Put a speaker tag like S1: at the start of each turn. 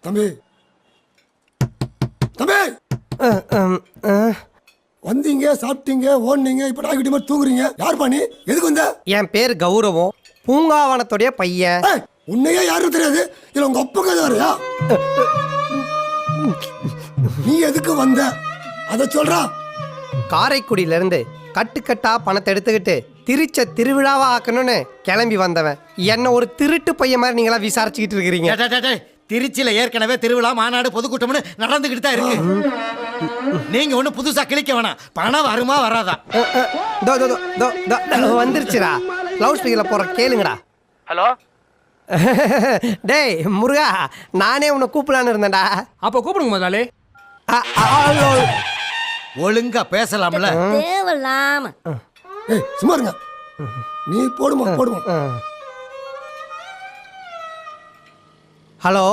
S1: தம்பி தம்பி வந்தீங்க, சாப்பிட்டீங்க, ஓடுனீங்க, இப்போ டாக்கிட்ட மாதிரி தூங்குறீங்க. யார் பண்ணி எதுக்கு வந்த?
S2: என் பேர் கௌரவம், பூங்காவனத்துடைய பையன்.
S1: உன்னையே யாரும் தெரியாது, இல்லை உங்க அப்பா கதை வரையா? நீ எதுக்கு வந்த அதை சொல்றா.
S2: காரைக்குடியிலேருந்து கட்டுக்கட்டா பணத்தை எடுத்துக்கிட்டு திருச்ச திருவிழாவா ஆக்கணும்னு கிளம்பி வந்தவன். என்ன ஒரு திருட்டு பையன் மாதிரி நீங்களா விசாரிச்சுக்கிட்டு இருக்கிறீங்க.
S3: திருச்சியில ஏற்கனவே திருவிழா, மாநாடு, பொதுக்கூட்டம்னு நடந்துகிட்டு தான் இருக்கு. நீங்க ஒண்ணு புதுசா கிளிக்க வேணாம். பணம் வருமா வராதா?
S2: வந்துருச்சுடா. லவுட் ஸ்பீக்கர்ல போற கேளுங்கடா.
S4: ஹலோ
S2: டேய் முருகா, நானே உன்னை கூப்பிடலான்னு இருந்தேன்டா.
S4: அப்போ கூப்பிடுங்க முதலாளி.
S3: ஒழுங்கா பேசலாம்ல.
S5: தேவலாம
S1: சும்மா இருங்க. நீ போடுமா.
S2: ஹலோ